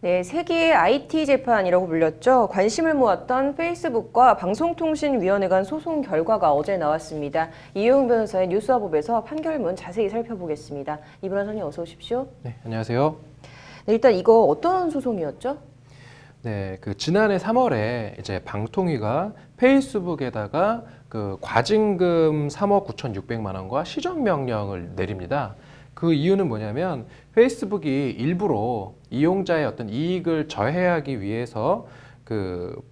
네, 세기의 IT 재판이라고 불렸죠. 관심을 모았던 페이스북과 방송통신위원회 간 소송 결과가 어제 나왔습니다. 이효영 변호사의 뉴스와법에서 판결문 자세히 살펴보겠습니다. 이 변호사님 어서 오십시오. 네, 안녕하세요. 네, 일단 이거 어떤 소송이었죠? 네, 지난해 3월에 이제 방통위가 페이스북에다가 과징금 3억 9,600만 원과 시정명령을 내립니다. 그 이유는 뭐냐면 페이스북이 일부러 이용자의 어떤 이익을 저해하기 위해서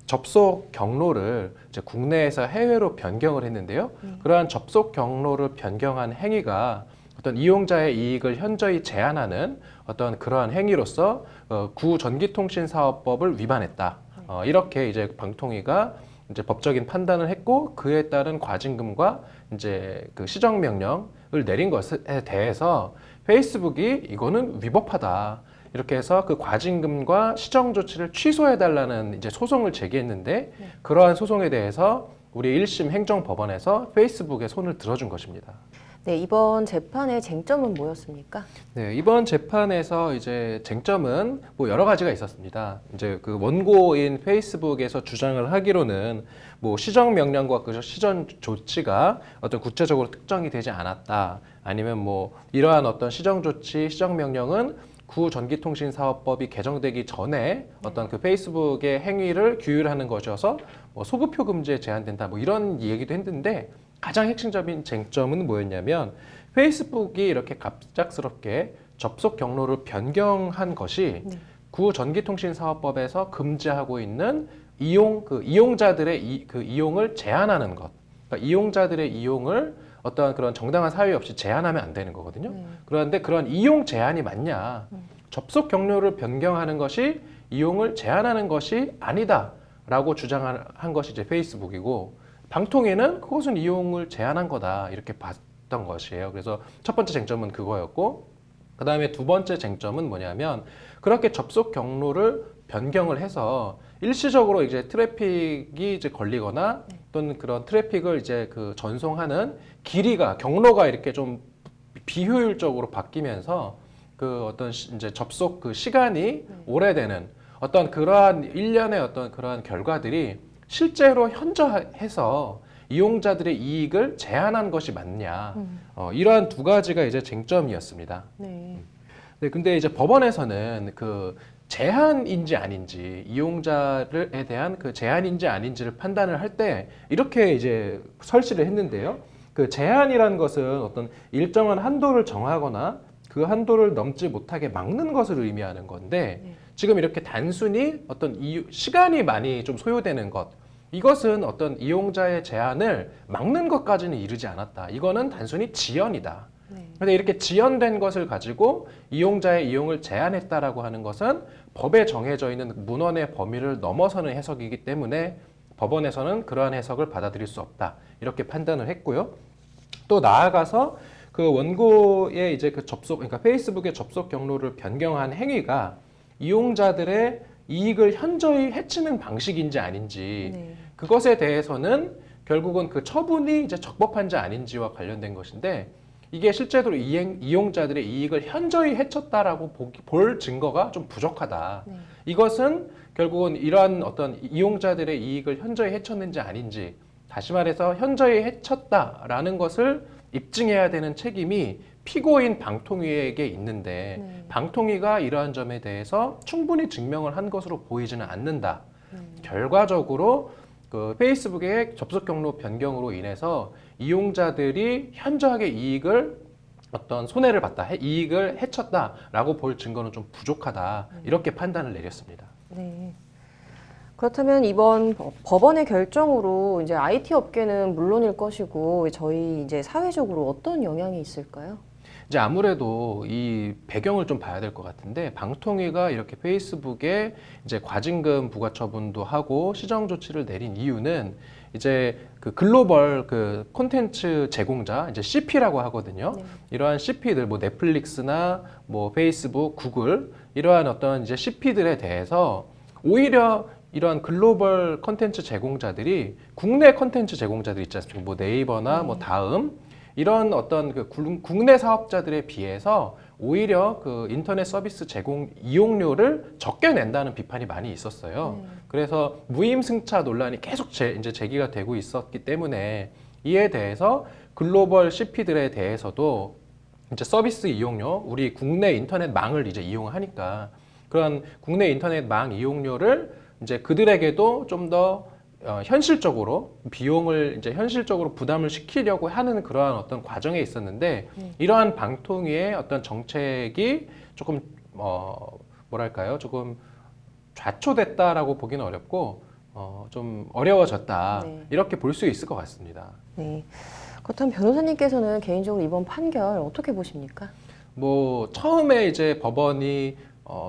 접속 경로를 이제 국내에서 해외로 변경을 했는데요. 그러한 접속 경로를 변경한 행위가 어떤 이용자의 이익을 현저히 제한하는 어떤 그러한 행위로서 구전기통신사업법을 위반했다. 이렇게 이제 방통위가 이제 법적인 판단을 했고 그에 따른 과징금과 이제 시정명령을 내린 것에 대해서 페이스북이 이거는 위법하다. 이렇게 해서 그 과징금과 시정 조치를 취소해달라는 이제 소송을 제기했는데 그러한 소송에 대해서 우리 1심 행정법원에서 페이스북에 손을 들어준 것입니다. 네, 이번 재판의 쟁점은 뭐였습니까? 네, 이번 재판에서 이제 쟁점은 뭐 여러 가지가 있었습니다. 이제 원고인 페이스북에서 주장을 하기로는 뭐 시정 명령과 그 시정 조치가 어떤 구체적으로 특정이 되지 않았다. 아니면 뭐 이러한 어떤 시정 조치, 시정 명령은 구전기통신사업법이 개정되기 전에 어떤 페이스북의 행위를 규율하는 것이어서 뭐 소급표 금지에 제한된다. 뭐 이런 얘기도 했는데 가장 핵심적인 쟁점은 뭐였냐면 페이스북이 이렇게 갑작스럽게 접속 경로를 변경한 것이 구전기통신사업법에서 금지하고 있는 이용자들의 이용을 제한하는 것. 그러니까 이용자들의 이용을 어떠한 그런 정당한 사유 없이 제한하면 안 되는 거거든요. 그런데 그런 이용 제한이 맞냐? 접속 경로를 변경하는 것이 이용을 제한하는 것이 아니다라고 주장한 것이 이제 페이스북이고 방통위는 그것은 이용을 제한한 거다 이렇게 봤던 것이에요. 그래서 첫 번째 쟁점은 그거였고 그 다음에 두 번째 쟁점은 뭐냐면 그렇게 접속 경로를 변경을 해서 일시적으로 이제 트래픽이 이제 걸리거나 또는 그런 트래픽을 이제 전송하는 경로가 이렇게 좀 비효율적으로 바뀌면서 어떤 이제 접속 시간이 오래되는 어떤 그러한 일련의 어떤 그러한 결과들이 실제로 현저해서 이용자들의 이익을 제한한 것이 맞냐. 이러한 두 가지가 이제 쟁점이었습니다. 네. 네, 근데 이제 법원에서는 제한인지 아닌지, 이용자에 대한 제한인지 아닌지를 판단을 할 때 이렇게 이제 설치를 했는데요. 제한이라는 것은 어떤 일정한 한도를 정하거나 그 한도를 넘지 못하게 막는 것을 의미하는 건데 지금 이렇게 단순히 어떤 시간이 많이 좀 소요되는 것 이것은 어떤 이용자의 제한을 막는 것까지는 이르지 않았다. 이거는 단순히 지연이다. 그런데 이렇게 지연된 것을 가지고 이용자의 이용을 제한했다라고 하는 것은 법에 정해져 있는 문헌의 범위를 넘어서는 해석이기 때문에 법원에서는 그러한 해석을 받아들일 수 없다. 이렇게 판단을 했고요. 또 나아가서 원고의 이제 그러니까 페이스북의 접속 경로를 변경한 행위가 이용자들의 이익을 현저히 해치는 방식인지 아닌지 그것에 대해서는 결국은 처분이 이제 적법한지 아닌지와 관련된 것인데 이게 실제로 이용자들의 이익을 현저히 해쳤다라고 볼 증거가 좀 부족하다. 이것은 결국은 이러한 어떤 이용자들의 이익을 현저히 해쳤는지 아닌지 다시 말해서 현저히 해쳤다라는 것을 입증해야 되는 책임이 피고인 방통위에게 있는데 방통위가 이러한 점에 대해서 충분히 증명을 한 것으로 보이지는 않는다. 결과적으로 페이스북의 접속 경로 변경으로 인해서 이용자들이 현저하게 어떤 손해를 봤다, 이익을 해쳤다라고 볼 증거는 좀 부족하다. 이렇게 판단을 내렸습니다. 네. 그렇다면 이번 법원의 결정으로 이제 IT 업계는 물론일 것이고 저희 이제 사회적으로 어떤 영향이 있을까요? 이제 아무래도 이 배경을 좀 봐야 될 것 같은데 방통위가 이렇게 페이스북에 이제 과징금 부과 처분도 하고 시정 조치를 내린 이유는 이제 글로벌 콘텐츠 제공자 이제 CP라고 하거든요. 이러한 CP들 뭐 넷플릭스나 뭐 페이스북, 구글 이러한 어떤 이제 CP들에 대해서 오히려 이러한 글로벌 콘텐츠 제공자들이 국내 콘텐츠 제공자들 있지 않습니까? 뭐 네이버나 뭐 다음 이런 어떤 그 국내 사업자들에 비해서 오히려 그 인터넷 서비스 제공 이용료를 적게 낸다는 비판이 많이 있었어요. 그래서 무임승차 논란이 계속 이제 제기가 되고 있었기 때문에 이에 대해서 글로벌 CP들에 대해서도 이제 서비스 이용료, 우리 국내 인터넷 망을 이제 이용하니까 그런 국내 인터넷 망 이용료를 이제 그들에게도 좀 더 현실적으로 비용을 이제 현실적으로 부담을 시키려고 하는 그러한 어떤 과정에 있었는데 이러한 방통위의 어떤 정책이 조금 뭐랄까요? 조금 좌초됐다라고 보기는 어렵고 좀 어려워졌다 네. 이렇게 볼 수 있을 것 같습니다. 네. 그렇다면 변호사님께서는 개인적으로 이번 판결 어떻게 보십니까? 뭐 처음에 이제 법원이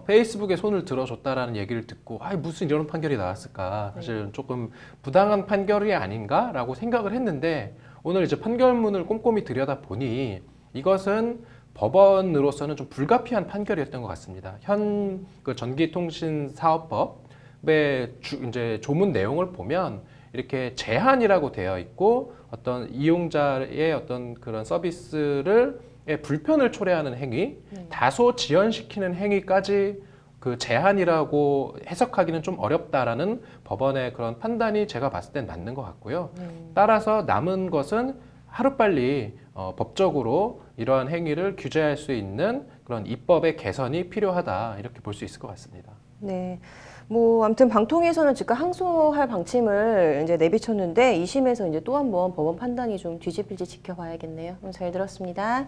페이스북에 손을 들어줬다라는 얘기를 듣고 무슨 이런 판결이 나왔을까 사실 조금 부당한 판결이 아닌가라고 생각을 했는데 오늘 이제 판결문을 꼼꼼히 들여다 보니 이것은 법원으로서는 좀 불가피한 판결이었던 것 같습니다. 현 그 전기통신사업법의 이제 조문 내용을 보면 이렇게 제한이라고 되어 있고 어떤 이용자의 어떤 그런 서비스를 불편을 초래하는 행위, 다소 지연시키는 행위까지 그 제한이라고 해석하기는 좀 어렵다라는 법원의 그런 판단이 제가 봤을 땐 맞는 것 같고요. 따라서 남은 것은 하루빨리 법적으로 이러한 행위를 규제할 수 있는 그런 입법의 개선이 필요하다 이렇게 볼 수 있을 것 같습니다. 네. 뭐 아무튼 방통위에서는 즉각 항소할 방침을 이제 내비쳤는데 2심에서 이제 또 한 번 법원 판단이 좀 뒤집힐지 지켜봐야겠네요. 잘 들었습니다.